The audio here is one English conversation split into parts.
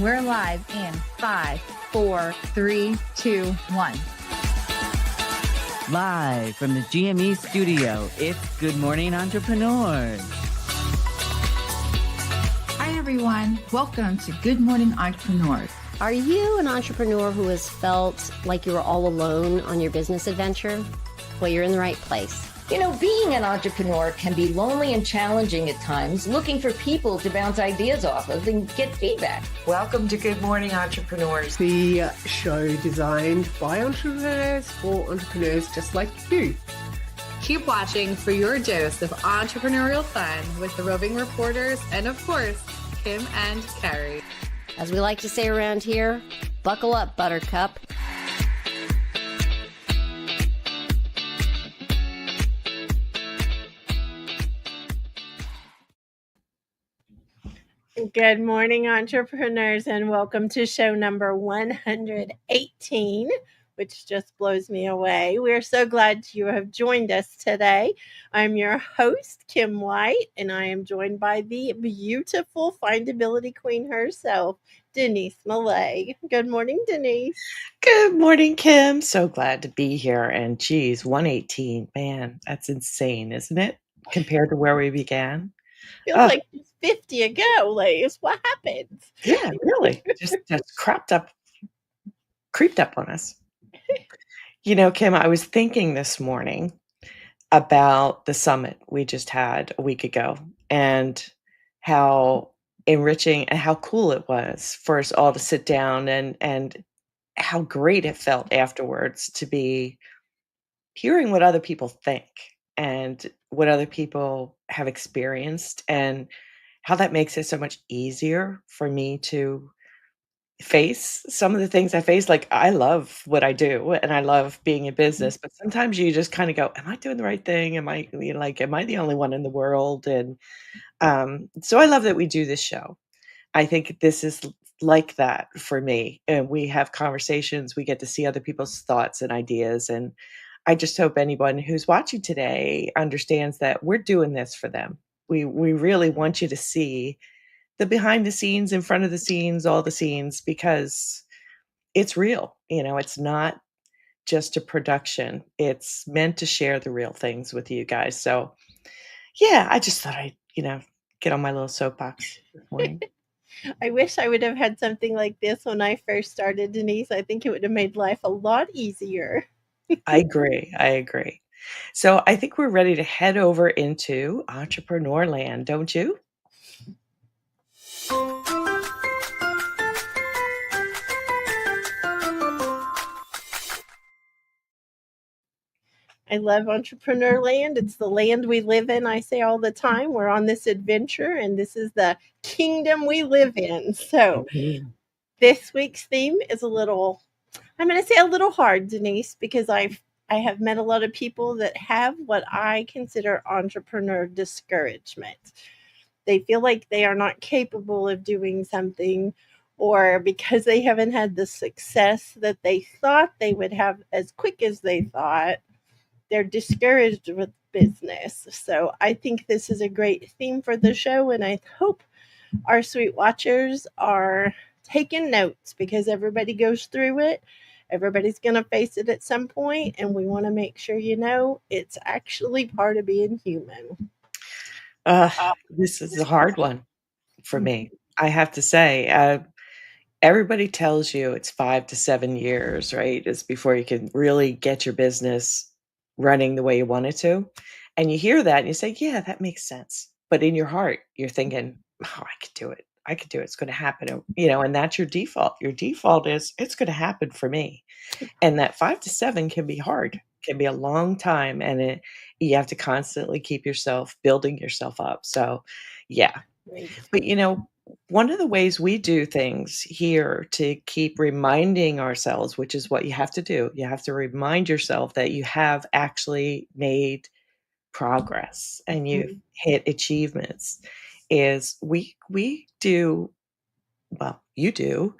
We're live in 5, 4, 3, 2, 1. Live from the GME studio, it's Good Morning Entrepreneurs. Hi, everyone. Welcome to Good Morning Entrepreneurs. Are you an entrepreneur who has felt like you were all alone on your business adventure? Well, you're in the right place. You know, being an entrepreneur can be lonely and challenging at times, looking for people to bounce ideas off of and get feedback. Welcome to Good Morning Entrepreneurs, the show designed by entrepreneurs for entrepreneurs just like you. Keep watching for your dose of entrepreneurial fun with the Roving Reporters and, of course, Kim and Carrie. As we like to say around here, buckle up, Buttercup. Good morning, entrepreneurs, and welcome to show number 118, which just blows me away. We're so glad you have joined us today. I'm your host, Kim White, and I am joined by the beautiful findability queen herself, Denise Millet. Good morning, Denise. Good morning, Kim. So glad to be here. And geez, 118, man, that's insane, isn't it? Compared to where we began. Feels like 50 ago, Liz. What happened? Yeah, really. Just creeped up on us. You know, Kim, I was thinking this morning about the summit we just had a week ago and how enriching and how cool it was for us all to sit down and how great it felt afterwards to be hearing what other people think and what other people have experienced and how that makes it so much easier for me to face some of the things I face. Like, I love what I do and I love being in business, but sometimes you just kind of go, am I doing the right thing? Am I the only one in the world? And so I love that we do this show. I think this is like that for me. And we have conversations, we get to see other people's thoughts and ideas. And I just hope anyone who's watching today understands that we're doing this for them. We really want you to see the behind the scenes, in front of the scenes, all the scenes, because it's real. You know, it's not just a production. It's meant to share the real things with you guys. So yeah, I just thought I'd, get on my little soapbox this morning. I wish I would have had something like this when I first started, Denise. I think it would have made life a lot easier. I agree. So I think we're ready to head over into entrepreneur land, don't you? I love entrepreneur land. It's the land we live in. I say all the time, we're on this adventure and this is the kingdom we live in. So This week's theme is I'm going to say a little hard, Denise, because I have met a lot of people that have what I consider entrepreneur discouragement. They feel like they are not capable of doing something, or because they haven't had the success that they thought they would have as quick as they thought, they're discouraged with business. So I think this is a great theme for the show, and I hope our sweet watchers are taking notes because everybody goes through it. Everybody's going to face it at some point, and we want to make sure it's actually part of being human. This is a hard one for me. I have to say, everybody tells you it's 5 to 7 years, right? It's before you can really get your business running the way you want it to. And you hear that and you say, yeah, that makes sense. But in your heart, you're thinking, oh, I could do it. It's going to happen. And that's your default. Your default is it's going to happen for me. And that 5 to 7 can be hard, can be a long time. And you have to constantly keep building yourself up. So yeah. Right. But one of the ways we do things here to keep reminding ourselves, which is what you have to do, you have to remind yourself that you have actually made progress and you've hit achievements, is we do, well, you do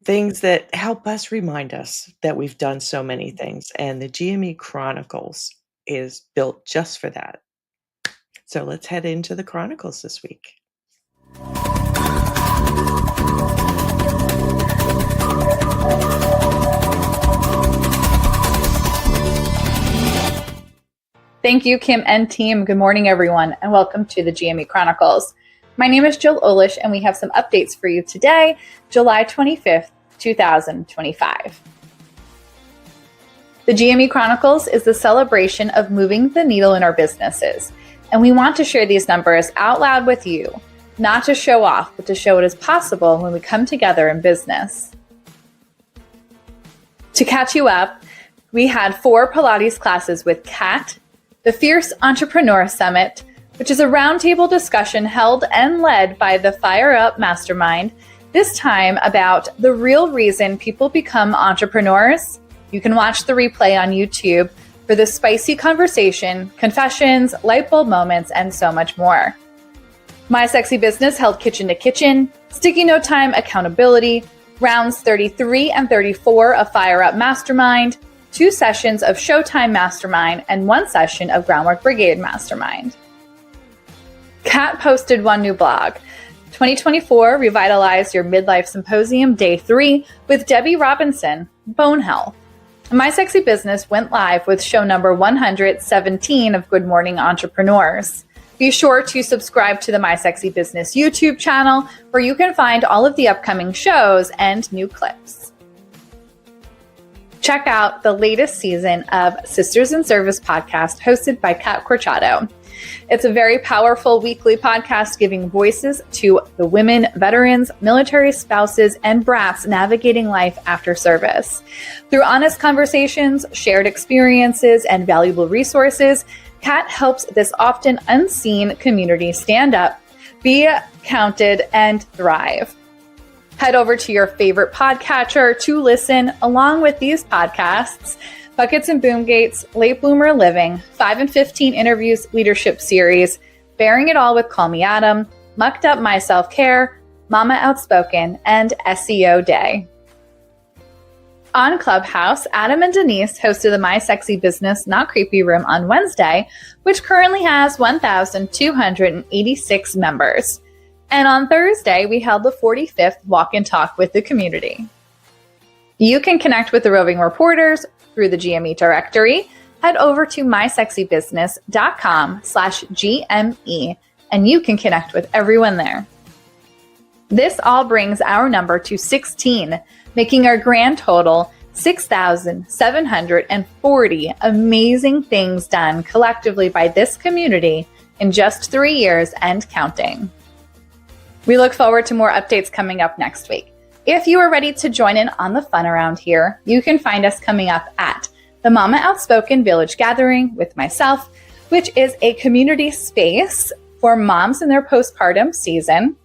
things that help us remind us that we've done so many things. And the GME Chronicles is built just for that. So let's head into the Chronicles this week. Thank you, Kim and team. Good morning, everyone, and welcome to the GME Chronicles. My name is Jill Olish, and we have some updates for you today, July 25th, 2025. The GME Chronicles is the celebration of moving the needle in our businesses, and we want to share these numbers out loud with you, not to show off, but to show what is possible when we come together in business. To catch you up, we had 4 Pilates classes with Kat, the Fierce Entrepreneur Summit, which is a roundtable discussion held and led by the Fire Up Mastermind, this time about the real reason people become entrepreneurs. You can watch the replay on YouTube for the spicy conversation, confessions, light bulb moments, and so much more. My Sexy Business held Kitchen to Kitchen, Sticky Note Time Accountability, rounds 33 and 34 of Fire Up Mastermind, 2 sessions of Showtime Mastermind, and 1 session of Groundwork Brigade Mastermind. Kat posted 1 new blog. 2024 Revitalize Your Midlife Symposium Day 3 with Debbie Robinson, Bone Health. My Sexy Business went live with show number 117 of Good Morning Entrepreneurs. Be sure to subscribe to the My Sexy Business YouTube channel, where you can find all of the upcoming shows and new clips. Check out the latest season of Sisters in Service podcast hosted by Kat Corchado. It's a very powerful weekly podcast giving voices to the women, veterans, military spouses, and brats navigating life after service. Through honest conversations, shared experiences, and valuable resources, Kat helps this often unseen community stand up, be counted, and thrive. Head over to your favorite podcatcher to listen along with these podcasts: Buckets and Boomgates, Late Bloomer Living, 5 and 15 Interviews Leadership Series, Bearing It All with Call Me Adam, Mucked Up My Self-Care, Mama Outspoken, and SEO Day. On Clubhouse, Adam and Denise hosted the My Sexy Business Not Creepy Room on Wednesday, which currently has 1,286 members. And on Thursday, we held the 45th Walk and Talk with the community. You can connect with the Roving Reporters through the GME directory. Head over to mysexybusiness.com/GME, and you can connect with everyone there. This all brings our number to 16, making our grand total 6,740 amazing things done collectively by this community in just 3 years and counting. We look forward to more updates coming up next week. If you are ready to join in on the fun around here, you can find us coming up at the Mama Outspoken Village Gathering with myself, which is a community space for moms in their postpartum season.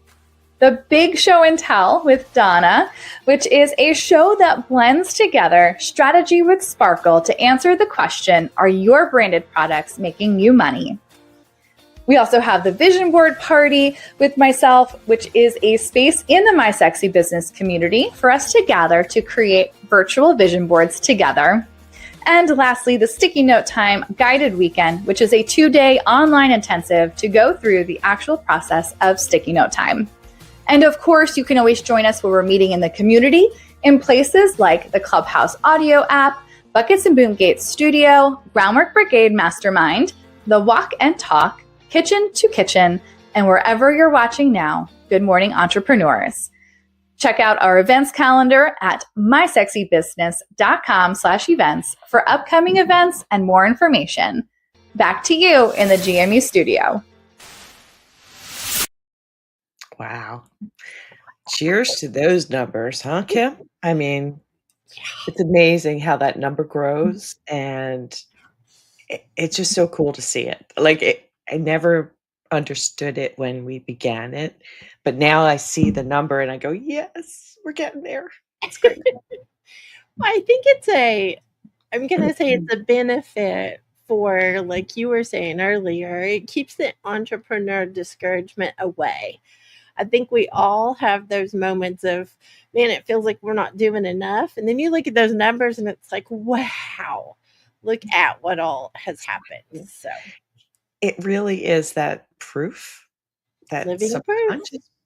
The Big Show and Tell with Donna, which is a show that blends together strategy with sparkle to answer the question, are your branded products making you money? We also have the Vision Board Party with myself, which is a space in the My Sexy Business community for us to gather to create virtual vision boards together. And lastly, the Sticky Note Time Guided Weekend, which is a 2-day online intensive to go through the actual process of Sticky Note Time. And of course, you can always join us where we're meeting in the community in places like the Clubhouse audio app, Buckets and Boomgates Studio, Groundwork Brigade Mastermind, the Walk and Talk, Kitchen to Kitchen, and wherever you're watching now, Good Morning Entrepreneurs. Check out our events calendar at mysexybusiness.com/events for upcoming events and more information. Back to you in the GME studio. Wow. Cheers to those numbers, huh, Kim? I mean, it's amazing how that number grows, and it's just so cool to see it. I never understood it when we began it, but now I see the number and I go, yes, we're getting there. It's great. I think I'm going to say it's a benefit for, like you were saying earlier, it keeps the entrepreneur discouragement away. I think we all have those moments of, man, it feels like we're not doing enough. And then you look at those numbers and it's like, wow, look at what all has happened. So it really is that proof, that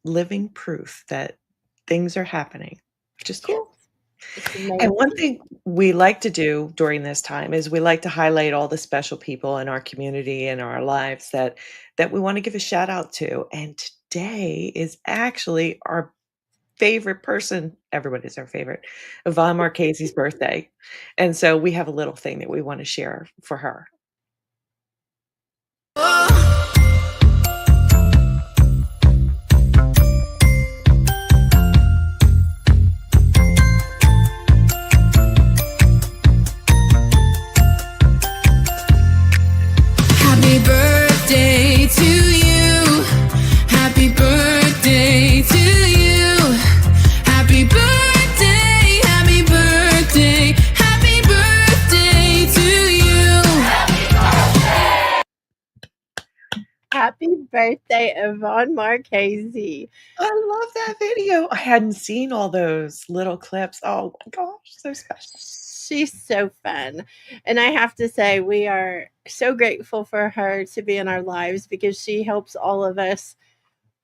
living proof that things are happening, which is cool. It's And amazing. one thing we like to do during this time is we like to highlight all the special people in our community and our lives that we want to give a shout out to. And today is actually our favorite person. Everybody's our favorite. Yvonne Marchese's birthday. And so we have a little thing that we want to share for her. Happy birthday to you. Happy birthday to you. Happy birthday, happy birthday, happy birthday to you. Happy birthday, Yvonne Marchese. I love that video. I hadn't seen all those little clips. Oh my gosh, so special. She's so fun. And I have to say, we are so grateful for her to be in our lives because she helps all of us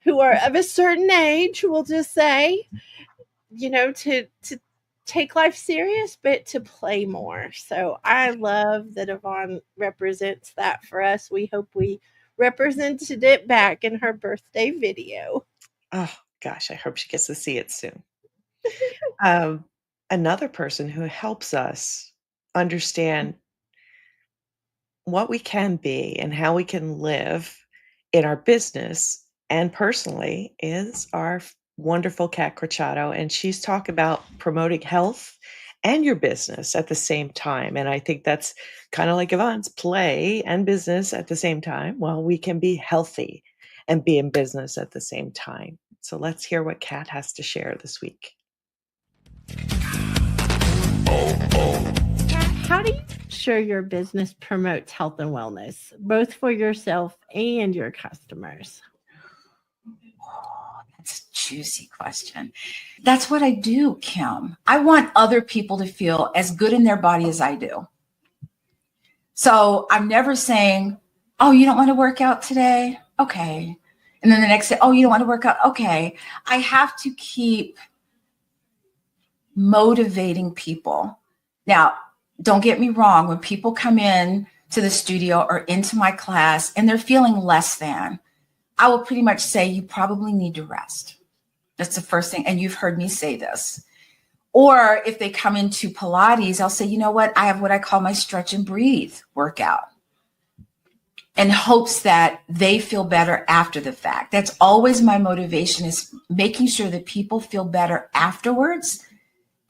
who are of a certain age, we'll just say, to take life serious, but to play more. So I love that Yvonne represents that for us. We hope we represented it back in her birthday video. Oh gosh, I hope she gets to see it soon. Another person who helps us understand what we can be and how we can live in our business and personally is our wonderful cat Corchado. And she's talked about promoting health and your business at the same time. And I think that's kind of like Yvonne's play and business at the same time. Well, we can be healthy and be in business at the same time. So let's hear what Kat has to share this week. How do you ensure your business promotes health and wellness, both for yourself and your customers? That's a juicy question. That's what I do, Kim. I want other people to feel as good in their body as I do. So I'm never saying, oh, you don't want to work out today? Okay. And then the next day, oh, you don't want to work out? Okay. I have to keep motivating people. Now, don't get me wrong. When people come in to the studio or into my class and they're feeling less than, I will pretty much say, you probably need to rest. That's the first thing. And you've heard me say this. Or if they come into Pilates, I'll say, you know what? I have what I call my stretch and breathe workout, in hopes that they feel better after the fact. That's always my motivation, is making sure that people feel better afterwards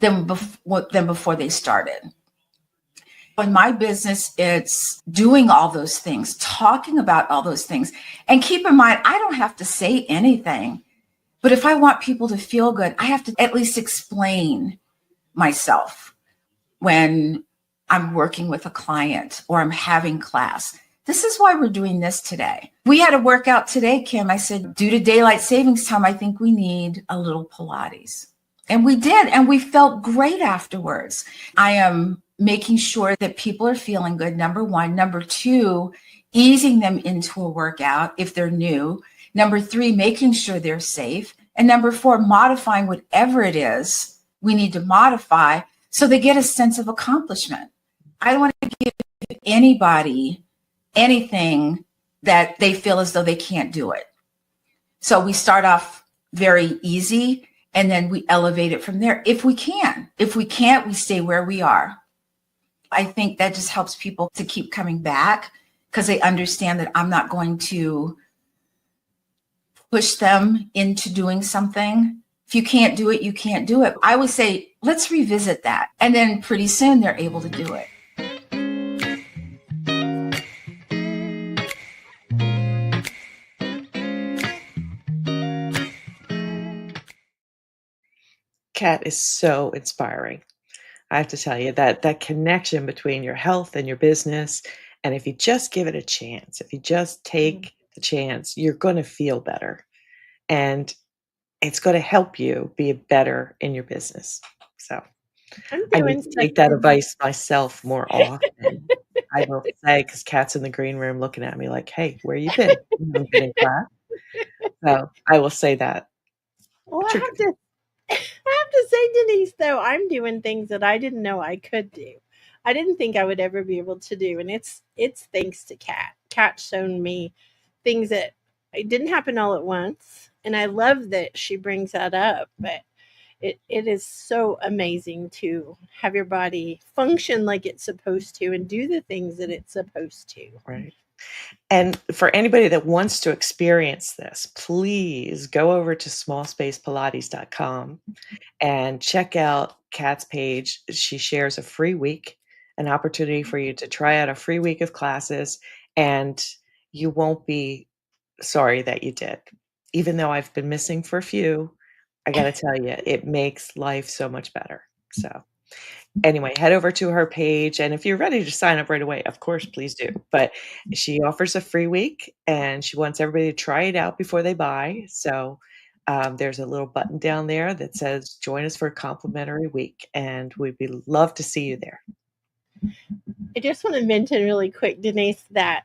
than before they started. In my business, it's doing all those things, talking about all those things. And keep in mind, I don't have to say anything, but if I want people to feel good, I have to at least explain myself when I'm working with a client or I'm having class. This is why we're doing this today. We had a workout today, Kim. I said, due to daylight savings time, I think we need a little Pilates. And we did, and we felt great afterwards. I am making sure that people are feeling good, number one. Number two, easing them into a workout if they're new. Number three, making sure they're safe. And number four, modifying whatever it is we need to modify so they get a sense of accomplishment. I don't want to give anybody anything that they feel as though they can't do it. So we start off very easy, and then we elevate it from there if we can. If we can't, we stay where we are. I think that just helps people to keep coming back because they understand that I'm not going to push them into doing something. If you can't do it, you can't do it. I always say, let's revisit that. And then pretty soon they're able to do it. Kat is so inspiring. I have to tell you that connection between your health and your business, and if you just give it a chance, if you just take the chance, you're going to feel better, and it's going to help you be better in your business. So I need to take that advice myself more often. I will say, because Kat's in the green room looking at me like, hey, where you been? You haven't been in class. So I will say that. Well, I have to say, Denise, though, I'm doing things that I didn't know I could do. I didn't think I would ever be able to do, and it's thanks to Kat. Kat's shown me things that it didn't happen all at once, and I love that she brings that up. But it is so amazing to have your body function like it's supposed to and do the things that it's supposed to. Right. And for anybody that wants to experience this, please go over to smallspacepilates.com and check out Kat's page. She shares a free week, an opportunity for you to try out a free week of classes, and you won't be sorry that you did. Even though I've been missing for a few, I got to tell you, it makes life so much better. So anyway, head over to her page, and if you're ready to sign up right away, of course, please do. But she offers a free week, and she wants everybody to try it out before they buy. So there's a little button down there that says join us for a complimentary week, and we'd love to see you there. I just want to mention really quick, Denise, that,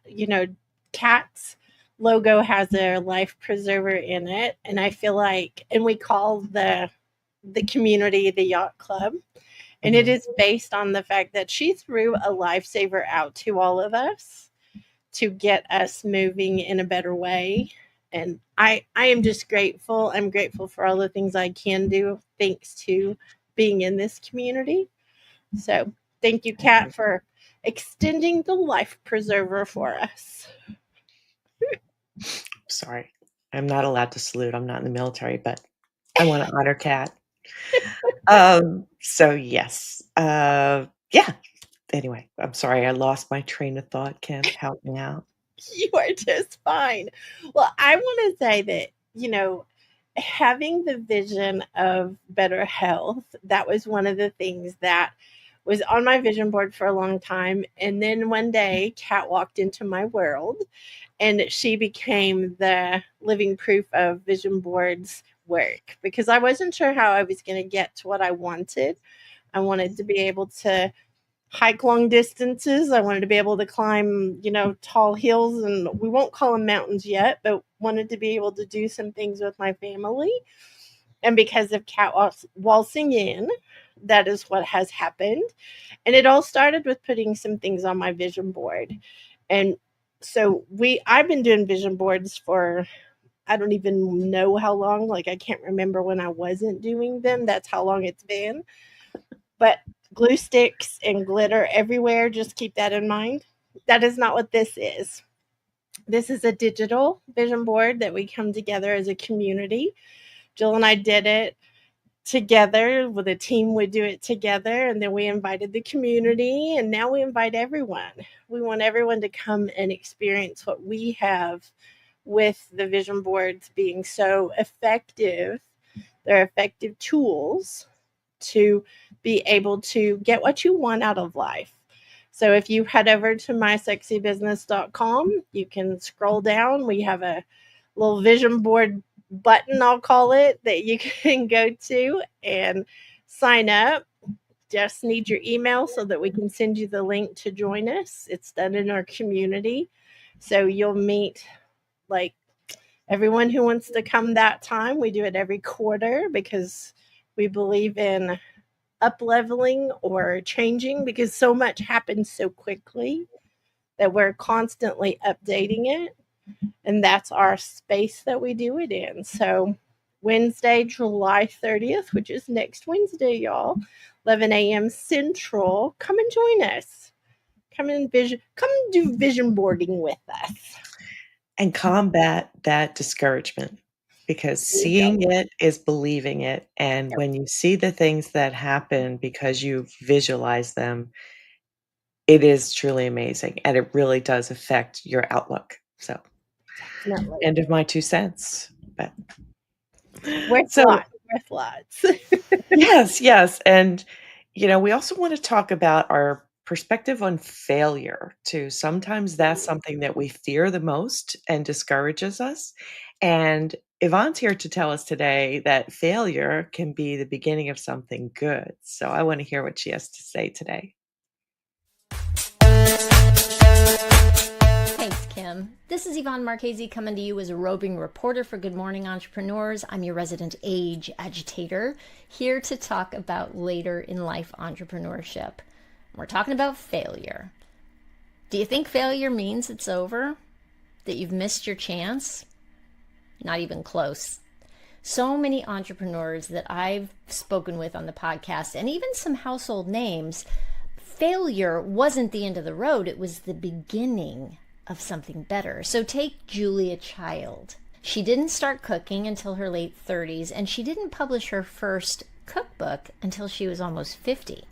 Kat's logo has a life preserver in it, and I feel like, and we call the community the Yacht Club, and it is based on the fact that she threw a lifesaver out to all of us to get us moving in a better way. And I am just grateful. I'm grateful for all the things I can do thanks to being in this community. So thank you, Kat, for extending the life preserver for us. Sorry, I'm not allowed to salute. I'm not in the military, but I want to honor Kat. So yes. Yeah. Anyway, I'm sorry. I lost my train of thought. Kim, help me out. You are just fine. Well, I want to say that, having the vision of better health, that was one of the things that was on my vision board for a long time. And then one day, Kat walked into my world, and she became the living proof of vision boards work, because I wasn't sure how I was going to get to what I wanted. I wanted to be able to hike long distances. I wanted to be able to climb, tall hills, and we won't call them mountains yet, but wanted to be able to do some things with my family. And because of Kat waltzing in, that is what has happened. And it all started with putting some things on my vision board. And so I've been doing vision boards for, I don't even know how long. Like, I can't remember when I wasn't doing them. That's how long it's been. But glue sticks and glitter everywhere, just keep that in mind. That is not what this is. This is a digital vision board that we come together as a community. Jill and I did it together. With a team, would do it together, and then we invited the community, and now we invite everyone. We want everyone to come and experience what we have with the vision boards being so effective. They're effective tools to be able to get what you want out of life. So if you head over to mysexybusiness.com, you can scroll down. We have a little vision board button, I'll call it, that you can go to and sign up. Just need your email so that we can send you the link to join us. It's done in our community. So you'll meet like everyone who wants to come that time. We do it every quarter because we believe in up-leveling or changing, because so much happens so quickly that we're constantly updating it. And that's our space that we do it in. So Wednesday, July 30th, which is next Wednesday, y'all, 11 a.m. Central, come and join us. Come do vision boarding with us. And combat that discouragement, because seeing it is believing it. And when you see the things that happen because you visualize them, it is truly amazing. And it really does affect your outlook. So end of my 2 cents. But worth lots. Yes. And, we also want to talk about our perspective on failure too. Sometimes that's something that we fear the most and discourages us. And Yvonne's here to tell us today that failure can be the beginning of something good. So I want to hear what she has to say today. Thanks, Kim. This is Yvonne Marchese coming to you as a roving reporter for Good Morning Entrepreneurs. I'm your resident age agitator, here to talk about later in life entrepreneurship. We're talking about failure. Do you think failure means it's over? That you've missed your chance? Not even close. So many entrepreneurs that I've spoken with on the podcast, and even some household names, failure wasn't the end of the road. It was the beginning of something better. So take Julia Child. She didn't start cooking until her late 30s, and she didn't publish her first cookbook until she was almost 50.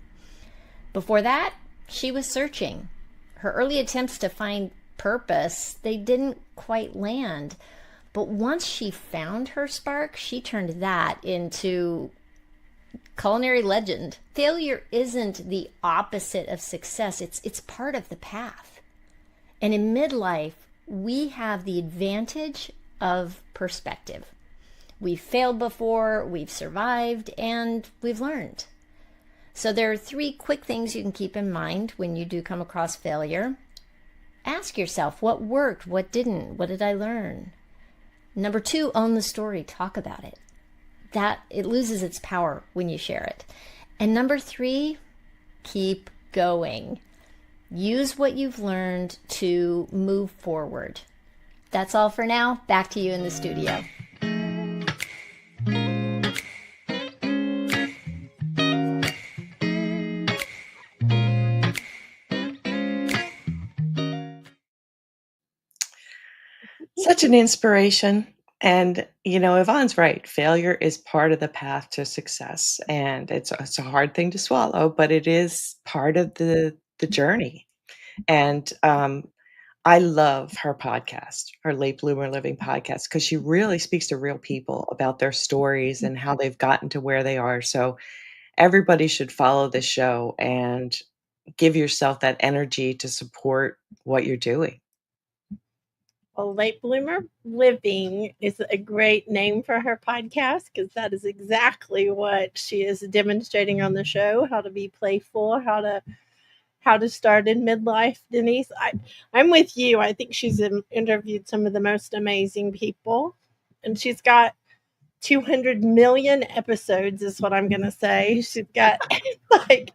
Before that, she was searching. Her early attempts to find purpose, they didn't quite land. But once she found her spark, she turned that into culinary legend. Failure isn't the opposite of success. It's part of the path. And in midlife, we have the advantage of perspective. We've failed before, we've survived, and we've learned. So there are 3 quick things you can keep in mind when you do come across failure. Ask yourself, what worked, what didn't, what did I learn? Number 2, own the story, talk about it. That it loses its power when you share it. And number 3, keep going. Use what you've learned to move forward. That's all for now. Back to you in the studio. Such an inspiration. And, Yvonne's right. Failure is part of the path to success. And it's a hard thing to swallow, but it is part of the journey. And I love her podcast, her Late Bloomer Living podcast, because she really speaks to real people about their stories and how they've gotten to where they are. So everybody should follow this show and give yourself that energy to support what you're doing. Well, Late Bloomer Living is a great name for her podcast, because that is exactly what she is demonstrating on the show, how to be playful, how to start in midlife. Denise, I'm with you. I think she's interviewed some of the most amazing people, and she's got 200 million episodes is what I'm going to say. She's got I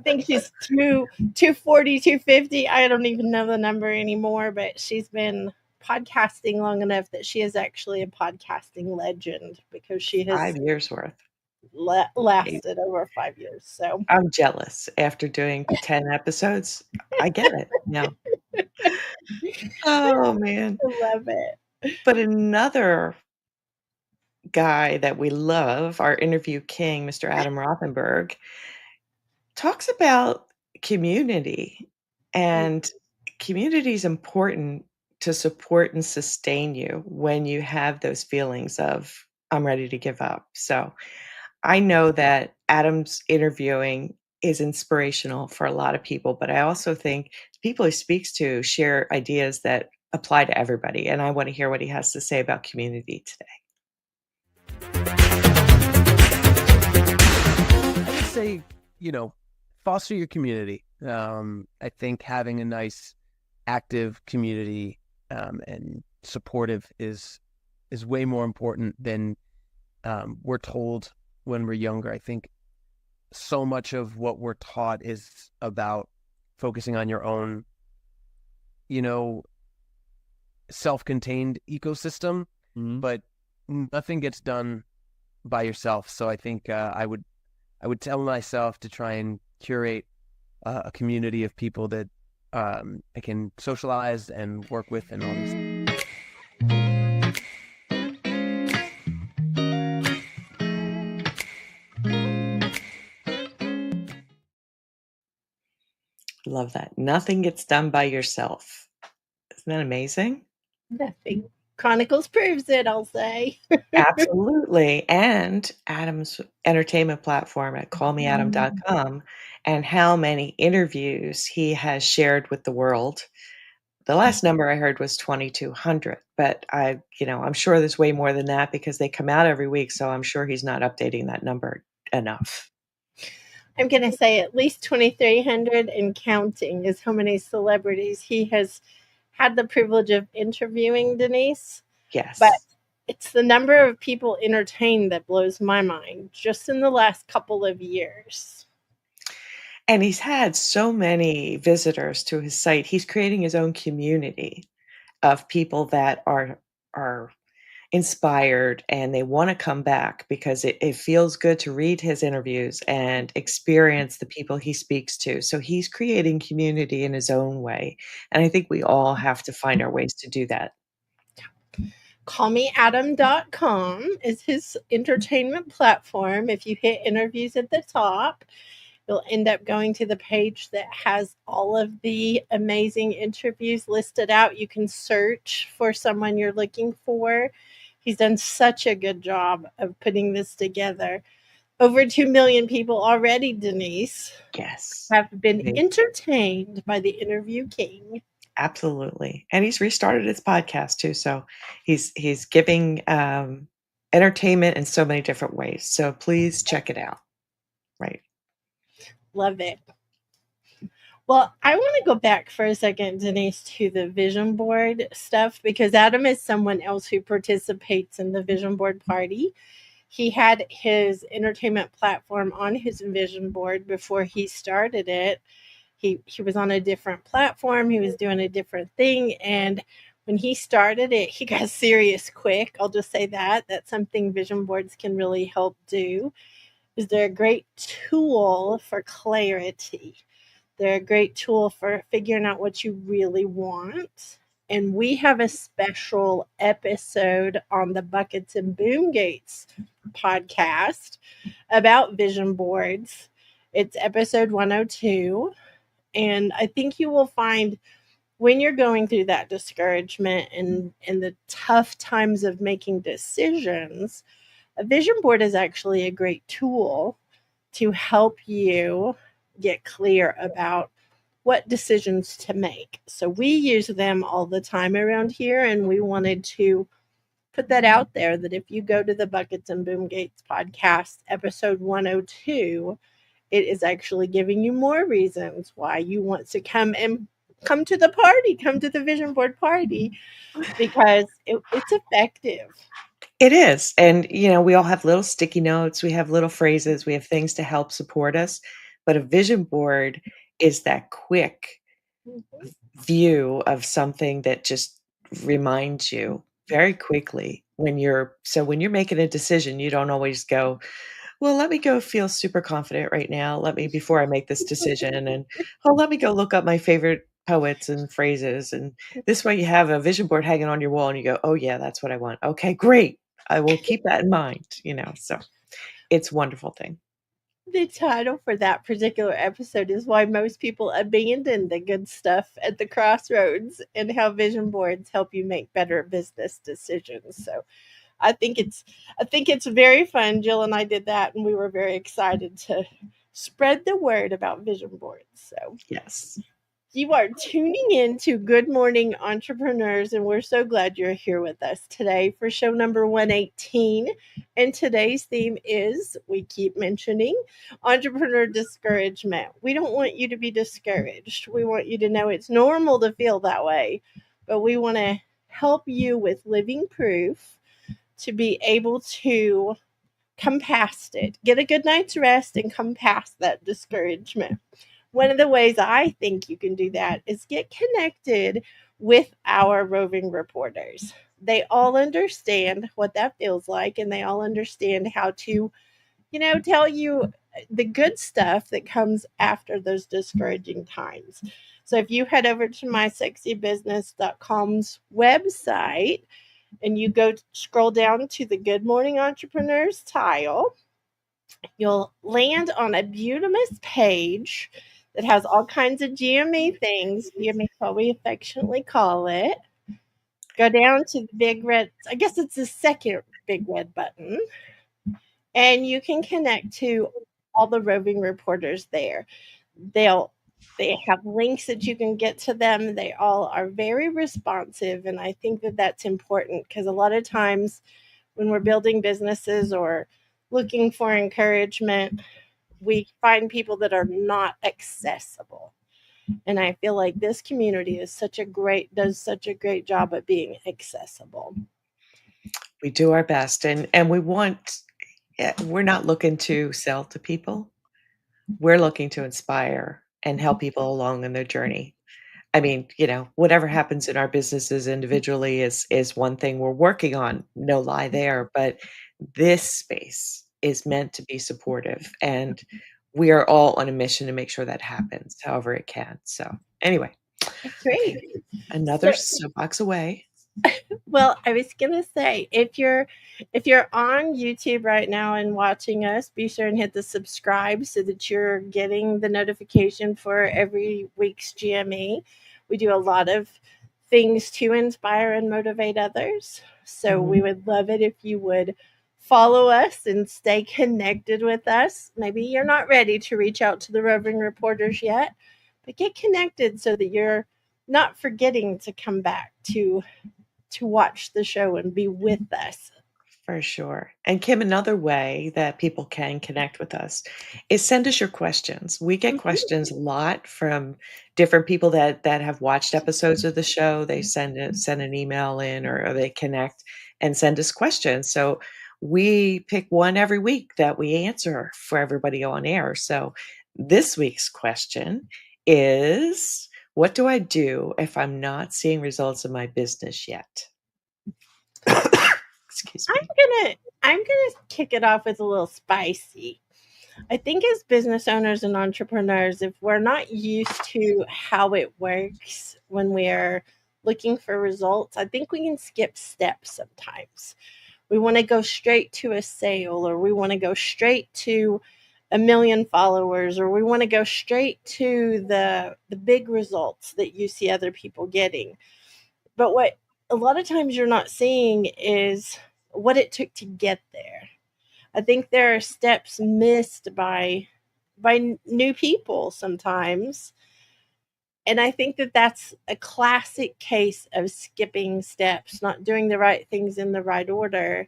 think she's 240, 250. I don't even know the number anymore, but she's been podcasting long enough that she is actually a podcasting legend, because she has 5 years worth. Lasted over 5 years. So I'm jealous. After doing 10 episodes, I get it now. Oh, man. I love it. But another guy that we love, our interview king, Mr. Adam Rothenberg, talks about community. And community is important to support and sustain you when you have those feelings of, I'm ready to give up. So I know that Adam's interviewing is inspirational for a lot of people, but I also think the people he speaks to share ideas that apply to everybody. And I want to hear what he has to say about community today. I would say, foster your community. I think having a nice, active community and supportive is way more important than we're told when we're younger. I think so much of what we're taught is about focusing on your own, self-contained ecosystem, but nothing gets done by yourself. So I think I would tell myself to try and curate a community of people that I can socialize and work with and all these. Love that. Nothing gets done by yourself. Isn't that amazing? Nothing. Chronicles proves it, I'll say. Absolutely. And Adam's entertainment platform at callmeadam.com, and how many interviews he has shared with the world. The last number I heard was 2,200, but I'm sure there's way more than that, because they come out every week. So I'm sure he's not updating that number enough. I'm going to say at least 2,300 and counting is how many celebrities he has had the privilege of interviewing Denise, Yes. but it's the number of people entertained that blows my mind just in the last couple of years. And he's had so many visitors to his site. He's creating his own community of people that are inspired and they want to come back because it feels good to read his interviews and experience the people he speaks to. So he's creating community in his own way. And I think we all have to find our ways to do that. CallMeAdam.com is his entertainment platform. If you hit interviews at the top, you'll end up going to the page that has all of the amazing interviews listed out. You can search for someone you're looking for. He's done such a good job of putting this together. Over 2 million people already, Denise, Yes. have been entertained by the Interview King. Absolutely. And he's restarted his podcast too. So he's giving entertainment in so many different ways. So please check it out. Right. Love it. Well, I want to go back for a second, Denise, to the vision board stuff, because Adam is someone else who participates in the vision board party. He had his entertainment platform on his vision board before he started it. He was on a different platform. He was doing a different thing. And when he started it, he got serious quick. I'll just say that. That's something vision boards can really help do. Is they're a great tool for clarity. They're a great tool for figuring out what you really want. And we have a special episode on the Buckets and Boom Gates podcast about vision boards. It's episode 102. And I think you will find when you're going through that discouragement and the tough times of making decisions, a vision board is actually a great tool to help you get clear about what decisions to make. So we use them all the time around here, and we wanted to put that out there that if you go to the Buckets and Boom Gates podcast, episode 102, it is actually giving you more reasons why you want to come to the party, come to the vision board party, because it's effective. It is. And, we all have little sticky notes. We have little phrases. We have things to help support us. But a vision board is that quick view of something that just reminds you very quickly when you're making a decision, you don't always go, well, let me go feel super confident right now. Before I make this decision, and let me go look up my favorite poets and phrases. And this way you have a vision board hanging on your wall and you go, oh yeah, that's what I want. Okay, great. I will keep that in mind, so it's a wonderful thing. The title for that particular episode is Why Most People Abandon the Good Stuff at the Crossroads and How Vision Boards Help You Make Better Business Decisions. So I think it's very fun. Jill and I did that, and we were very excited to spread the word about vision boards. So yes, you are tuning in to Good Morning Entrepreneurs, and we're so glad you're here with us today for show number 118. And today's theme is, we keep mentioning, entrepreneur discouragement. We don't want you to be discouraged. We want you to know it's normal to feel that way, but we want to help you with living proof to be able to come past it, get a good night's rest, and come past that discouragement. One of the ways I think you can do that is get connected with our roving reporters. They all understand what that feels like, and they all understand how to, tell you the good stuff that comes after those discouraging times. So if you head over to mysexybusiness.com's website and you scroll down to the Good Morning Entrepreneurs tile, you'll land on a Beautimus page that has all kinds of GME things. GME is what we affectionately call it. Go down to the big red, I guess it's the second big red button, and you can connect to all the roving reporters there. They have links that you can get to them. They all are very responsive, and I think that that's important because a lot of times when we're building businesses or looking for encouragement, we find people that are not accessible. And I feel like this community does such a great job at being accessible. We do our best, and we're not looking to sell to people. We're looking to inspire and help people along in their journey. I mean, whatever happens in our businesses individually is one thing we're working on, no lie there, but this space is meant to be supportive, and we are all on a mission to make sure that happens however it can. So anyway, Great. Another soapbox away. Well, I was gonna say, if you're on YouTube right now and watching us, be sure and hit the subscribe so that you're getting the notification for every week's GME. We do a lot of things to inspire and motivate others. So we would love it if you would follow us and stay connected with us. Maybe you're not ready to reach out to the Roving Reporters yet, but get connected so that you're not forgetting to come back to watch the show and be with us. For sure. And Kim, another way that people can connect with us is send us your questions. We get questions a lot from different people that have watched episodes of the show. They send an email in, or they connect and send us questions. So we pick one every week that we answer for everybody on air. So this week's question is, what do I do if I'm not seeing results in my business yet? Excuse me. I'm gonna kick it off with a little spicy. I think as business owners and entrepreneurs, if we're not used to how it works when we're looking for results, I think we can skip steps sometimes. We want to go straight to a sale, or we want to go straight to 1 million followers, or we want to go straight to the big results that you see other people getting. But what a lot of times you're not seeing is what it took to get there. I think there are steps missed by new people sometimes. And I think that that's a classic case of skipping steps, not doing the right things in the right order,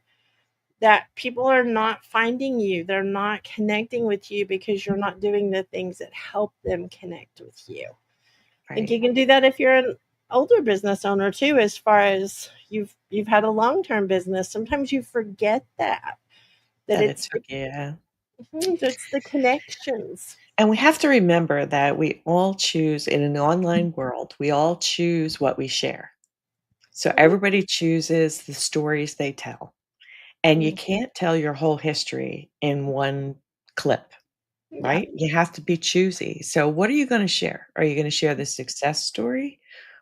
that people are not finding you. They're not connecting with you because you're not doing the things that help them connect with you. I think you can do that if you're an older business owner too, as far as you've had a long-term business. Sometimes you forget that it's the connections. And we have to remember that we all choose, in an online world, we all choose what we share. So everybody chooses the stories they tell. And you can't tell your whole history in one clip, right? You have to be choosy. So what are you going to share? Are you going to share the success story?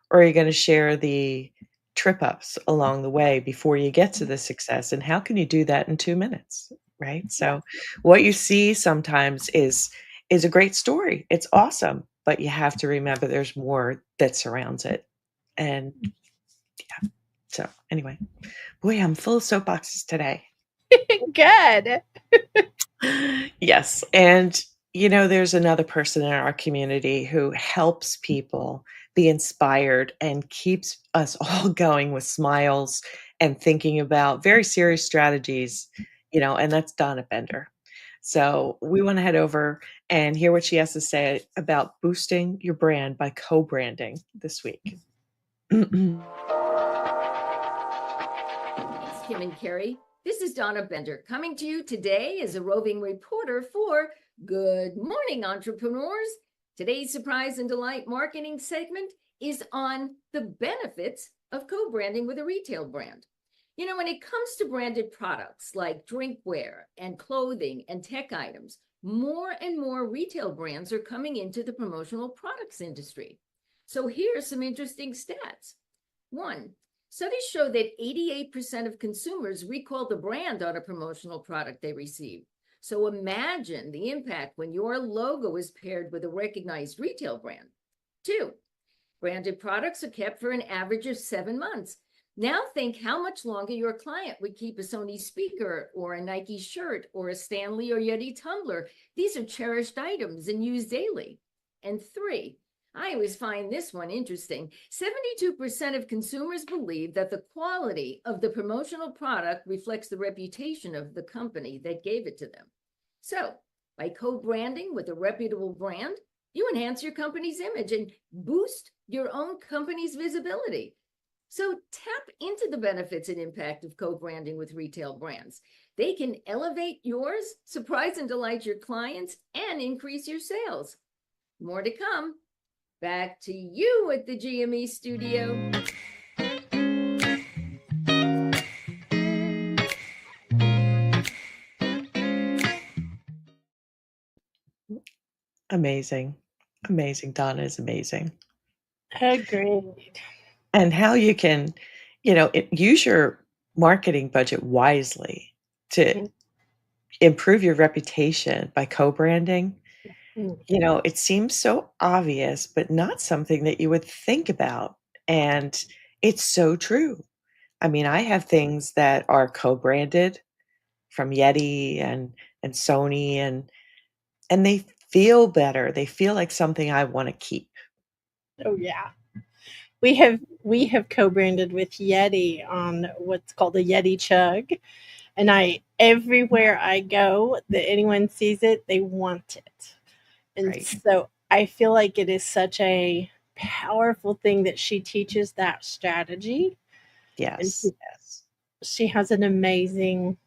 Or are you going to share the trip ups along the way before you get to the success? And how can you do that in 2 minutes, right? So what you see sometimes is a great story. It's awesome, but you have to remember there's more that surrounds it. And yeah. So anyway, boy, I'm full of soapboxes today. Good. Yes. And there's another person in our community who helps people be inspired and keeps us all going with smiles and thinking about very serious strategies, and that's Donna Bender. So we want to head over and hear what she has to say about boosting your brand by co-branding this week. Thanks, Kim and Carrie. This is Donna Bender coming to you today as a roving reporter for Good Morning Entrepreneurs. Today's surprise and delight marketing segment is on the benefits of co-branding with a retail brand. When it comes to branded products like drinkware and clothing and tech items, more and more retail brands are coming into the promotional products industry. So here are some interesting stats. 1, studies show that 88% of consumers recall the brand on a promotional product they received. So imagine the impact when your logo is paired with a recognized retail brand. 2, branded products are kept for an average of 7 months. Now think how much longer your client would keep a Sony speaker or a Nike shirt or a Stanley or Yeti tumbler. These are cherished items and used daily. And 3, I always find this one interesting. 72% of consumers believe that the quality of the promotional product reflects the reputation of the company that gave it to them. So, by co-branding with a reputable brand, you enhance your company's image and boost your own company's visibility. So tap into the benefits and impact of co-branding with retail brands. They can elevate yours, surprise and delight your clients, and increase your sales. More to come. Back to you at the GME studio. Amazing. Amazing. Donna is amazing. Agreed. And how you can, use your marketing budget wisely to improve your reputation by co-branding. It seems so obvious, but not something that you would think about. And it's so true. I mean, I have things that are co-branded from Yeti and Sony, and they feel better. They feel like something I want to keep. Oh yeah. We have co-branded with Yeti on what's called a Yeti Chug. And everywhere I go that anyone sees it, they want it. And so I feel like it is such a powerful thing that she teaches that strategy. Yes. And she has an amazing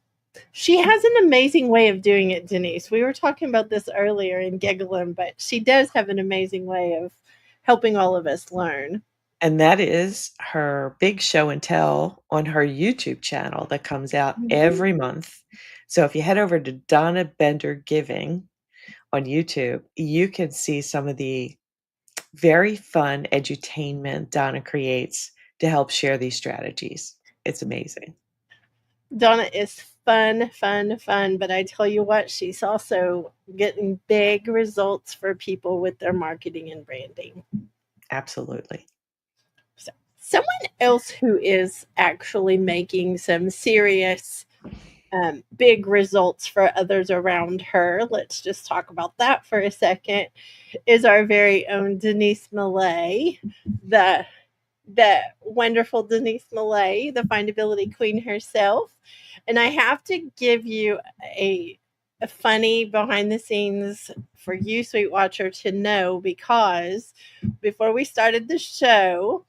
way of doing it, Denise. We were talking about this earlier and giggling, but she does have an amazing way of helping all of us learn. And that is her big show and tell on her YouTube channel that comes out every month. So if you head over to Donna Bender Giving on YouTube, you can see some of the very fun edutainment Donna creates to help share these strategies. It's amazing. Donna is fun, but I tell you what, she's also getting big results for people with their marketing and branding. Absolutely. So, someone else who is actually making some serious big results for others around her, let's just talk about that for a second, is our very own Denise Millet, the wonderful Denise Millet, the findability queen herself. And I have to give you a funny behind the scenes for you, Sweet Watcher, to know, because before we started the show,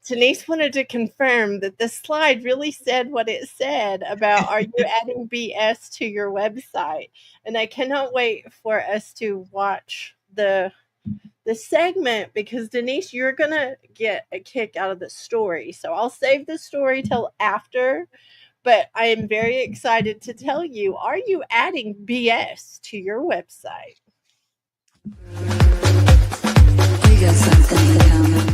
Denise wanted to confirm that the slide really said what it said about, are you adding BS to your website? And I cannot wait for us to watch the segment, because Denise, you're going to get a kick out of the story. So I'll save the story till after, but I am very excited to tell you, are you adding BS to your website? We got something coming.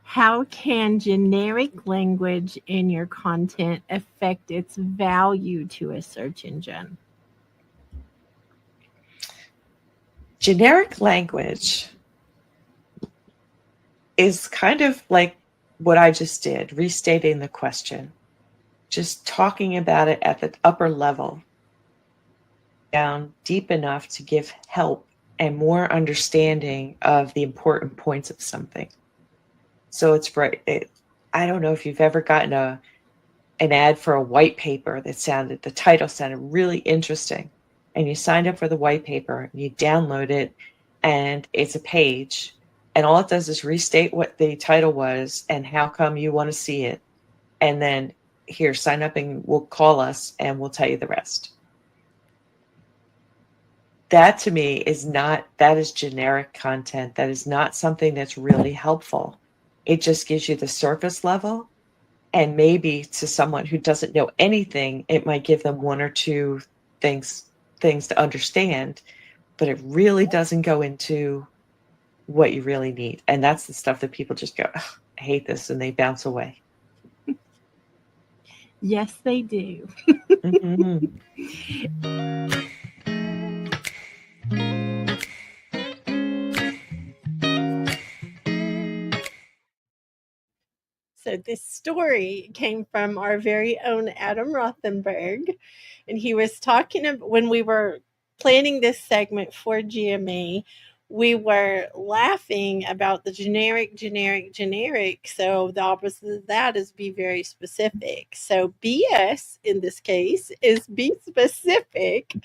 How can generic language in your content affect its value to a search engine? Generic language is kind of like what I just did, restating the question, just talking about it at the upper level, down deep enough to give help and more understanding of the important points of something. So it's right. I don't know if you've ever gotten an ad for a white paper that the title sounded really interesting, and you signed up for the white paper, and you download it, and it's a page, and all it does is restate what the title was and how come you want to see it, and then here, sign up and we'll call us and we'll tell you the rest. That to me that is generic content. That is not something that's really helpful. It just gives you the surface level, and maybe to someone who doesn't know anything, it might give them one or two things to understand, but it really doesn't go into what you really need. And that's the stuff that people just go, I hate this, and they bounce away. Yes, they do. So this story came from our very own Adam Rothenberg, and he was talking about, when we were planning this segment for GME, we were laughing about the generic. So the opposite of that is be very specific. So BS in this case is be specific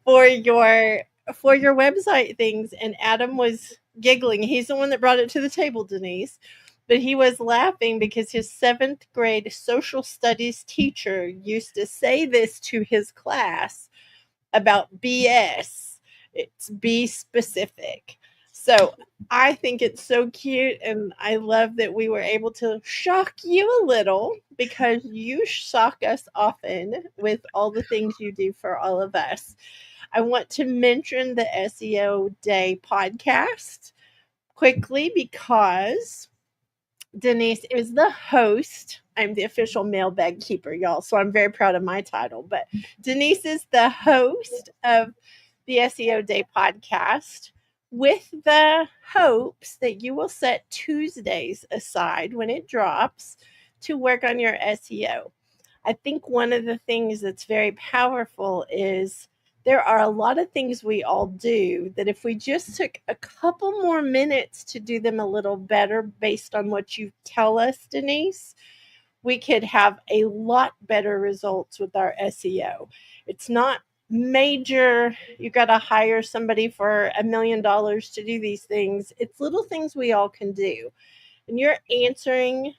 for your for your website things, and Adam was giggling. He's the one that brought it to the table, Denise. But he was laughing because his 7th grade social studies teacher used to say this to his class about BS. It's be specific. So I think it's so cute, and I love that we were able to shock you a little, because you shock us often with all the things you do for all of us. I want to mention the SEO Day podcast quickly because Denise is the host. I'm the official mailbag keeper, y'all, so I'm very proud of my title. But Denise is the host of the SEO Day podcast, with the hopes that you will set Tuesdays aside when it drops to work on your SEO. I think one of the things that's very powerful is there are a lot of things we all do that if we just took a couple more minutes to do them a little better based on what you tell us, Denise, we could have a lot better results with our SEO. It's not major, you got to hire somebody for $1 million to do these things. It's little things we all can do. And you're answering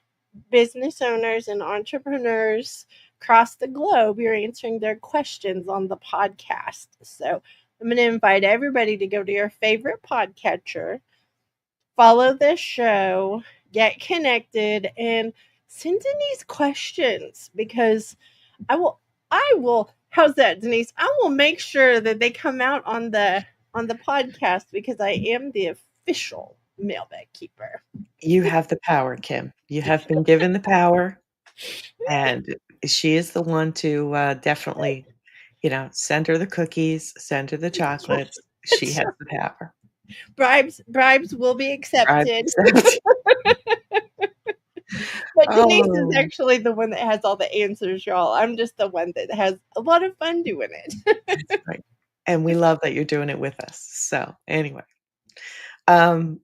business owners and entrepreneurs across the globe. You're answering their questions on the podcast. So I'm going to invite everybody to go to your favorite podcatcher, follow this show, get connected, and send Denise questions, because I will, how's that, Denise? I will make sure that they come out on the podcast, because I am the official mailbag keeper. You have the power, Kim. You have been given the power, and she is the one to definitely, send her the cookies, send her the chocolates. She has the power. Bribes will be accepted. Bribes But Denise is actually the one that has all the answers, y'all. I'm just the one that has a lot of fun doing it. That's right. And we love that you're doing it with us. So anyway, I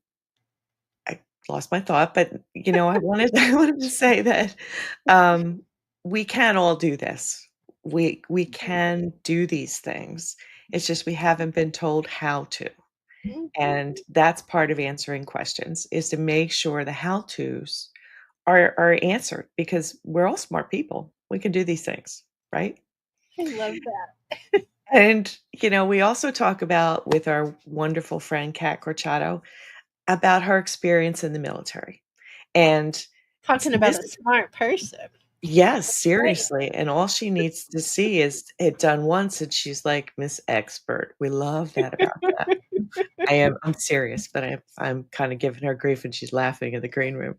lost my thought, but I wanted to say that we can all do this. We can do these things. It's just we haven't been told how to. And that's part of answering questions, is to make sure the how-tos are answered, because we're all smart people. We can do these things, right? I love that. And, we also talk about, with our wonderful friend, Kat Corchado, about her experience in the military. And talking about a smart person. Yes, seriously. And all she needs to see is it done once, and she's like Miss Expert. We love that about that. I'm serious, but I'm kind of giving her grief, and she's laughing in the green room.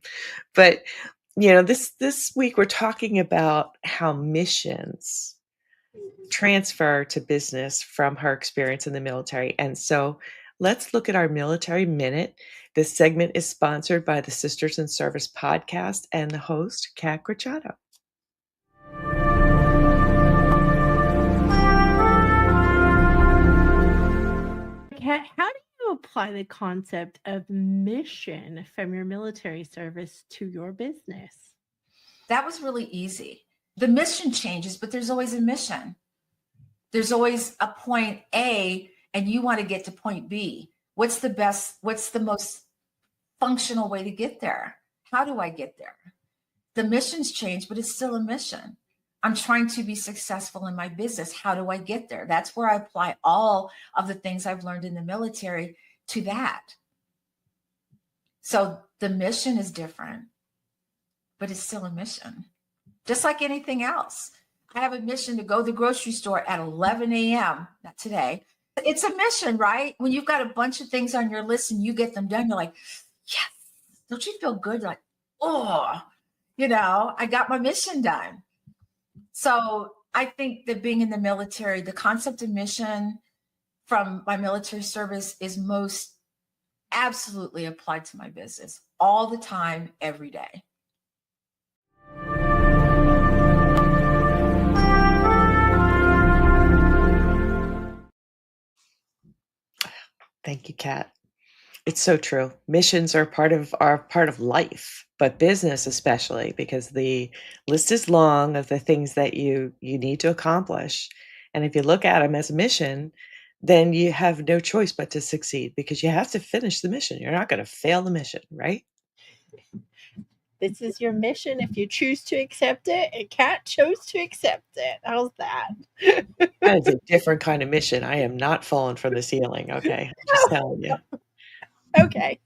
But this week we're talking about how missions transfer to business from her experience in the military. And so let's look at our Military Minute. This segment is sponsored by the Sisters in Service podcast and the host, Kat Corchado. How do you apply the concept of mission from your military service to your business? That was really easy. The mission changes, but there's always a mission. There's always a point A, and you want to get to point B. What's the most functional way to get there? How do I get there? The missions change, but it's still a mission. I'm trying to be successful in my business. How do I get there? That's where I apply all of the things I've learned in the military to that. So the mission is different, but it's still a mission. Just like anything else. I have a mission to go to the grocery store at 11 a.m. Not today. It's a mission, right? When you've got a bunch of things on your list and you get them done, you're like, yes. Don't you feel good? You're like, oh, I got my mission done. So I think that being in the military, the concept of mission from my military service is most absolutely applied to my business all the time, every day. Thank you, Kat. It's so true. Missions are part of life, but business especially, because the list is long of the things that you need to accomplish. And if you look at them as a mission, then you have no choice but to succeed because you have to finish the mission. You're not going to fail the mission, right? This is your mission if you choose to accept it, and Kat chose to accept it. How's that? That is a different kind of mission. I am not falling from the ceiling, okay? I'm just telling you. Okay.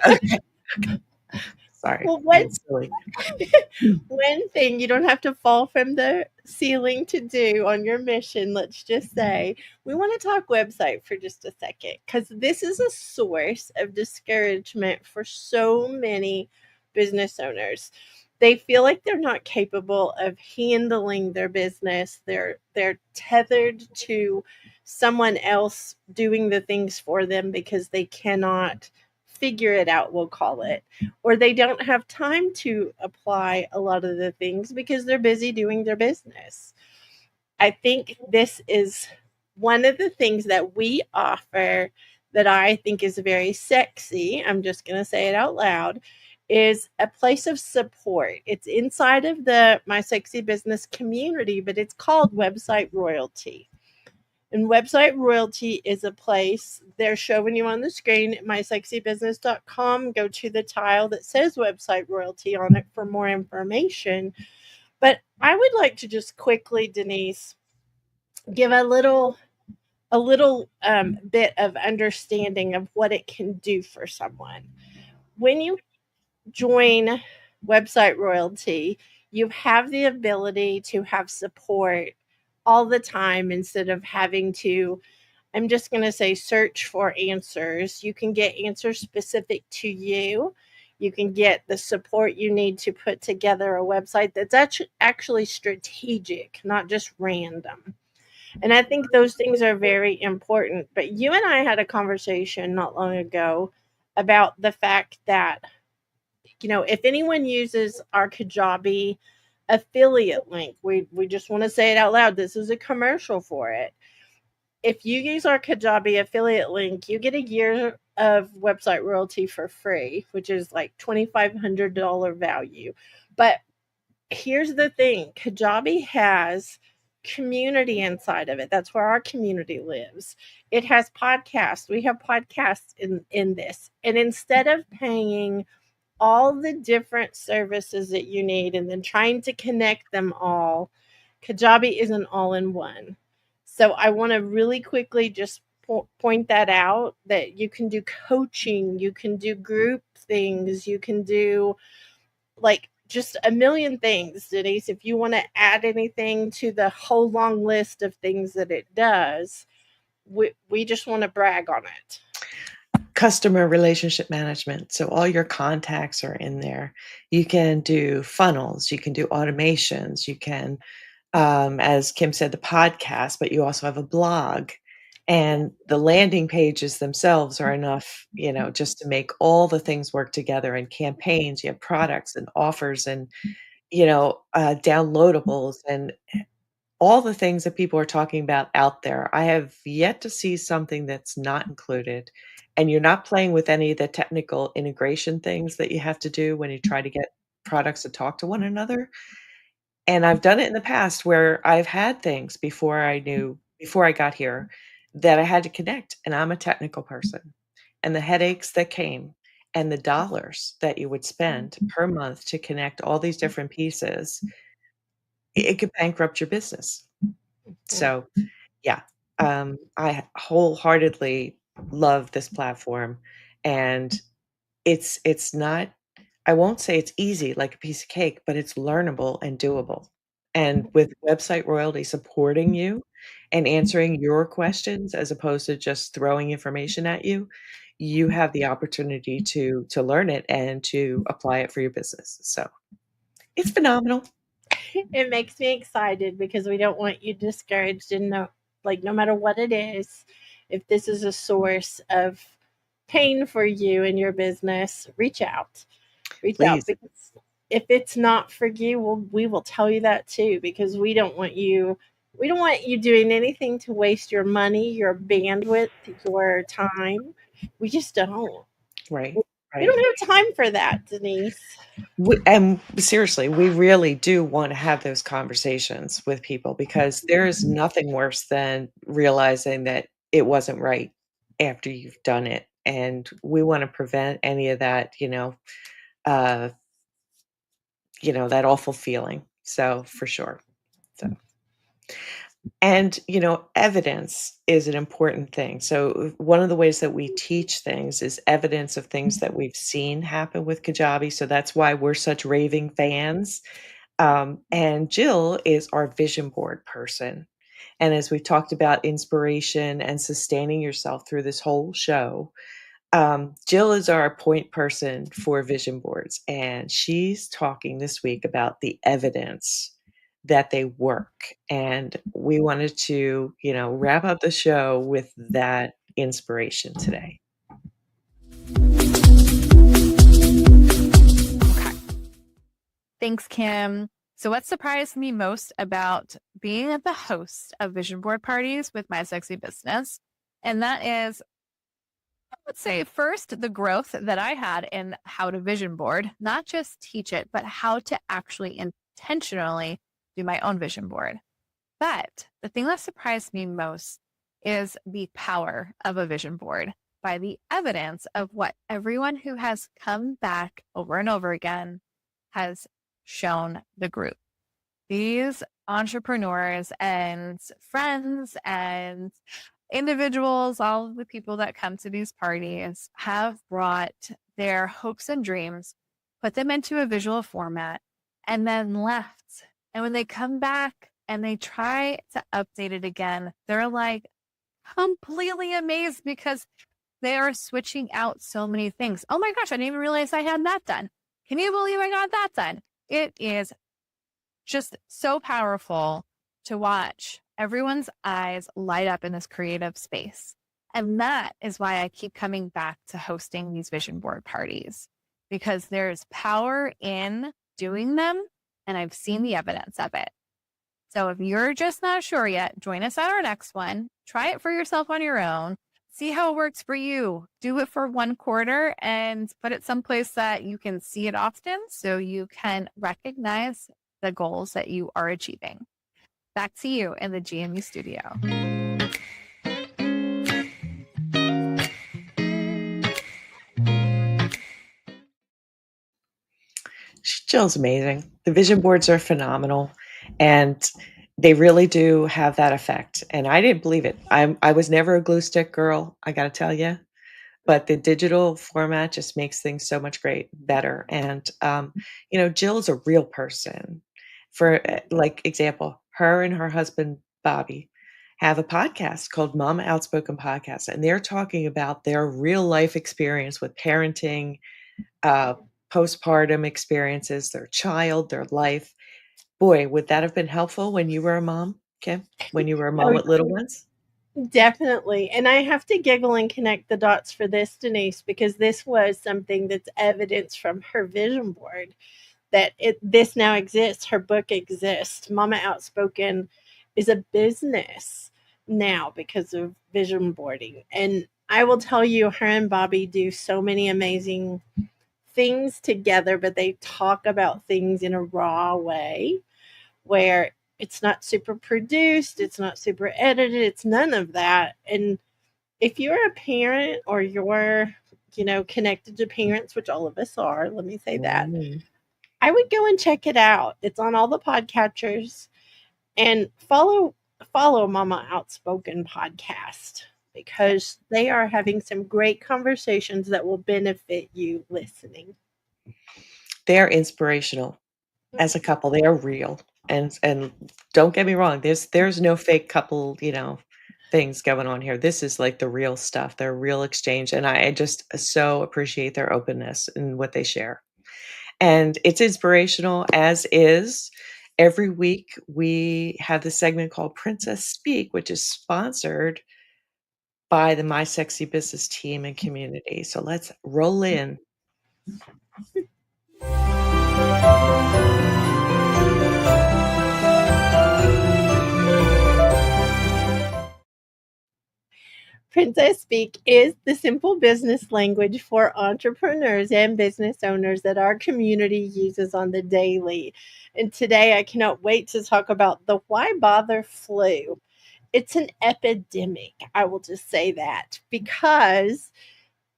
Okay. Sorry. Well, being what's silly. one thing you don't have to fall from the ceiling to do on your mission? Let's just say we want to talk website for just a second, because this is a source of discouragement for so many business owners. They feel like they're not capable of handling their business. They're tethered to someone else doing the things for them because they cannot figure it out, we'll call it, or they don't have time to apply a lot of the things because they're busy doing their business. I think this is one of the things that we offer that I think is very sexy. I'm just going to say it out loud, is a place of support. It's inside of the My Sexy Business community, but it's called Website Royalty. And Website Royalty is a place, they're showing you on the screen at mysexybusiness.com. Go to the tile that says Website Royalty on it for more information. But I would like to just quickly, Denise, give a little bit of understanding of what it can do for someone. When you join Website Royalty, you have the ability to have support all the time instead of having to, I'm just going to say, search for answers. You can get answers specific to you. You can get the support you need to put together a website that's actually strategic, not just random. And I think those things are very important. But you and I had a conversation not long ago about the fact that, if anyone uses our Kajabi affiliate link, we just want to say it out loud. This is a commercial for it. If you use our Kajabi affiliate link, you get a year of Website Royalty for free, which is like $2,500 value. But here's the thing. Kajabi has community inside of it. That's where our community lives. It has podcasts. We have podcasts in this. And instead of paying all the different services that you need and then trying to connect them all, Kajabi is an all-in-one. So I want to really quickly just point that out, that you can do coaching, you can do group things, you can do like just a million things, Denise. If you want to add anything to the whole long list of things that it does, we just want to brag on it. Customer relationship management. So all your contacts are in there. You can do funnels, you can do automations, you can, as Kim said, the podcast, but you also have a blog. And the landing pages themselves are enough, just to make all the things work together, and campaigns. You have products and offers and, downloadables and all the things that people are talking about out there. I have yet to see something that's not included. And you're not playing with any of the technical integration things that you have to do when you try to get products to talk to one another. And I've done it in the past where I've had things before I got here that I had to connect. And I'm a technical person. And the headaches that came and the dollars that you would spend per month to connect all these different pieces, it could bankrupt your business. So, yeah, I wholeheartedly love this platform, and it's not, I won't say it's easy like a piece of cake, but it's learnable and doable. And with Website Royalty supporting you and answering your questions as opposed to just throwing information at you, you have the opportunity to learn it and to apply it for your business. So it's phenomenal. It makes me excited because we don't want you discouraged, and no matter what it is, if this is a source of pain for you in your business, reach out. Because if it's not for you, we will tell you that too, because we don't want you doing anything to waste your money, your bandwidth, your time. We just don't. Right. We don't have time for that, Denise. And seriously, we really do want to have those conversations with people, because there is nothing worse than realizing that it wasn't right after you've done it. And we want to prevent any of that, uh, that awful feeling. So for sure. So. And, evidence is an important thing. So one of the ways that we teach things is evidence of things that we've seen happen with Kajabi. So that's why we're such raving fans. And Jill is our vision board person. And as we've talked about inspiration and sustaining yourself through this whole show, Jill is our point person for vision boards. And she's talking this week about the evidence that they work. And we wanted to, wrap up the show with that inspiration today. Thanks, Kim. So what surprised me most about being the host of vision board parties with My Sexy Business, and that is, I would say first, the growth that I had in how to vision board, not just teach it, but how to actually intentionally do my own vision board. But the thing that surprised me most is the power of a vision board by the evidence of what everyone who has come back over and over again has shown the group. These entrepreneurs and friends and individuals, all of the people that come to these parties, have brought their hopes and dreams, put them into a visual format, and then left. And when they come back and they try to update it again, they're like completely amazed because they are switching out so many things. Oh my gosh, I didn't even realize I had that done. Can you believe I got that done? It is just so powerful to watch everyone's eyes light up in this creative space. And that is why I keep coming back to hosting these vision board parties, because there's power in doing them, and I've seen the evidence of it. So if you're just not sure yet, join us at our next one. Try it for yourself on your own. See how it works for you. Do it for 1 quarter and put it someplace that you can see it often so you can recognize the goals that you are achieving. Back to you in the GME studio. Jill's amazing. The vision boards are phenomenal, and they really do have that effect. And I didn't believe it. I was never a glue stick girl, I got to tell you. But the digital format just makes things so much better. And Jill's a real person. For example, her and her husband Bobby have a podcast called Mama Outspoken Podcast, and they're talking about their real life experience with parenting, postpartum experiences, their child, their life. Boy, would that have been helpful when you were a mom, Kim? When you were a mom with little ones? Definitely. And I have to giggle and connect the dots for this, Denise, because this was something that's evidence from her vision board that this now exists. Her book exists. Mama Outspoken is a business now because of vision boarding. And I will tell you, her and Bobby do so many amazing things together, but they talk about things in a raw way where it's not super produced, it's not super edited, it's none of that. And if you're a parent or you're, connected to parents, which all of us are, let me say that, I would go and check it out. It's on all the podcatchers, and follow Mama Outspoken Podcast, because they are having some great conversations that will benefit you listening. They're inspirational as a couple. They are real. And don't get me wrong, there's no fake couple, things going on here. This is like the real stuff, their real exchange. And I just so appreciate their openness and what they share. And it's inspirational, as is. Every week we have this segment called Princess Speak, which is sponsored by the My Sexy Business team and community. So let's roll in. Princess Speak is the simple business language for entrepreneurs and business owners that our community uses on the daily. And today I cannot wait to talk about the why bother flu. it's an epidemic. I will just say that, because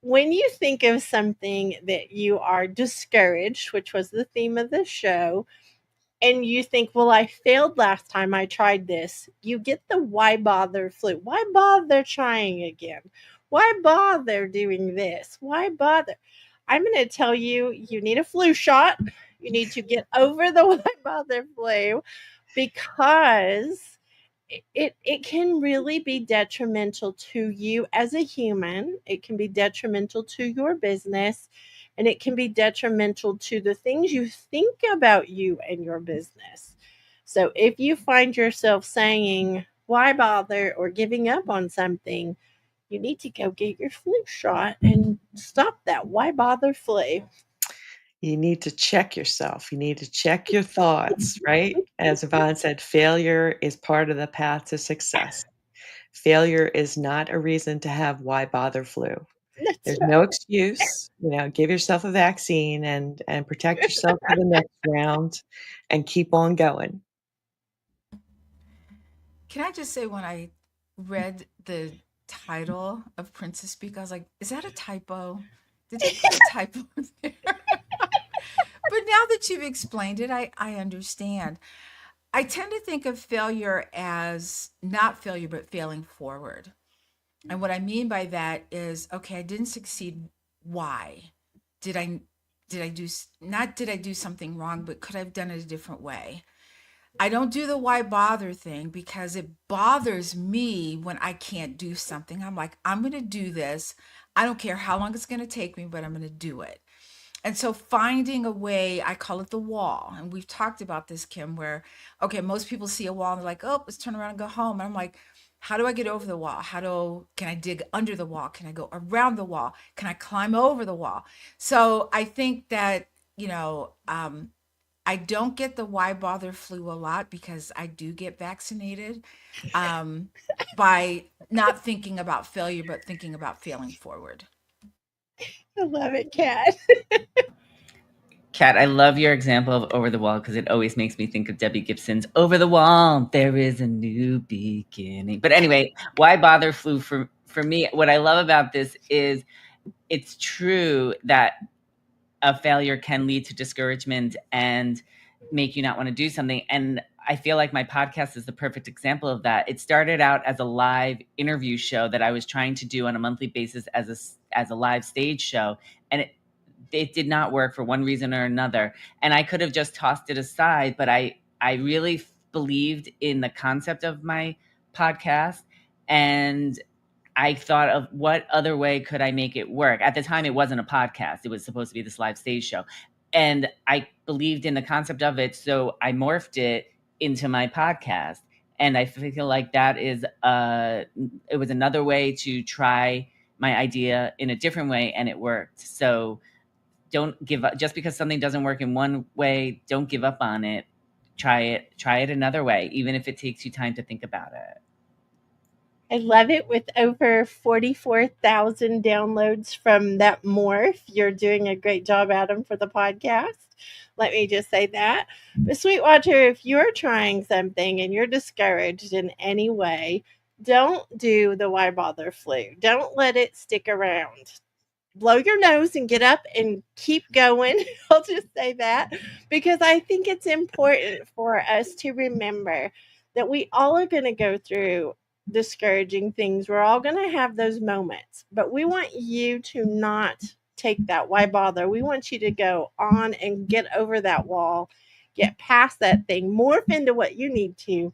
when you think of something that you are discouraged, which was the theme of the show, and you think, well, I failed last time I tried this, you get the why bother flu. Why bother trying again? Why bother doing this? Why bother? I'm going to tell you, you need a flu shot. You need to get over the why bother flu, because it can really be detrimental to you as a human. It can be detrimental to your business, and it can be detrimental to the things you think about you and your business. So if you find yourself saying, why bother, or giving up on something, you need to go get your flu shot and stop that why bother flu. You need to check yourself. You need to check your thoughts, right? As Yvonne said, failure is part of the path to success. Failure is not a reason to have why bother flu. There's no excuse. Give yourself a vaccine and protect yourself for the next round and keep on going. Can I just say, when I read the title of Princess Speak, I was like, is that a typo? Did you put a typo in there? But now that you've explained it, I understand. I tend to think of failure as not failure, but failing forward. And what I mean by that is, okay, I didn't succeed. Why? Did I do something wrong, but could I have done it a different way? I don't do the why bother thing because it bothers me when I can't do something. I'm like, I'm going to do this. I don't care how long it's going to take me, but I'm going to do it. And so finding a way, I call it the wall. And we've talked about this, Kim, where, okay, most people see a wall and they're like, oh, let's turn around and go home. And I'm like, how do I get over the wall? Can I dig under the wall? Can I go around the wall? Can I climb over the wall? So I think that, I don't get the why bother flu a lot because I do get vaccinated by not thinking about failure, but thinking about failing forward. I love it, Kat. Kat, I love your example of over the wall because it always makes me think of Debbie Gibson's Over the Wall, there is a new beginning. But anyway, why bother flu for me? What I love about this is it's true that a failure can lead to discouragement and make you not want to do something. And I feel like my podcast is the perfect example of that. It started out as a live interview show that I was trying to do on a monthly basis as a live stage show. And it did not work for one reason or another. And I could have just tossed it aside, but I really believed in the concept of my podcast. And I thought of what other way could I make it work? At the time, it wasn't a podcast. It was supposed to be this live stage show. And I believed in the concept of it. So I morphed it into my podcast. And I feel like that is, it was another way to try my idea in a different way. And it worked. So don't give up. Just because something doesn't work in one way, don't give up on it. Try it another way, even if it takes you time to think about it. I love it. With over 44,000 downloads from that morph. You're doing a great job, Adam, for the podcast. Let me just say that. But Sweetwater, if you're trying something and you're discouraged in any way, don't do the why bother flu. Don't let it stick around. Blow your nose and get up and keep going. I'll just say that because I think it's important for us to remember that we all are going to go through discouraging things. We're all going to have those moments, but we want you to not take that why bother. We want you to go on and get over that wall, get past that thing, morph into what you need to.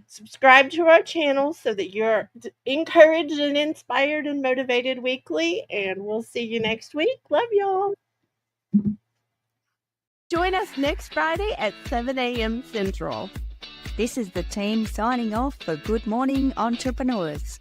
Subscribe to our channel so that you're encouraged and inspired and motivated weekly, and we'll see you next week. Love y'all. Join us next Friday at 7 a.m. Central. This is the team signing off for Good Morning Entrepreneurs.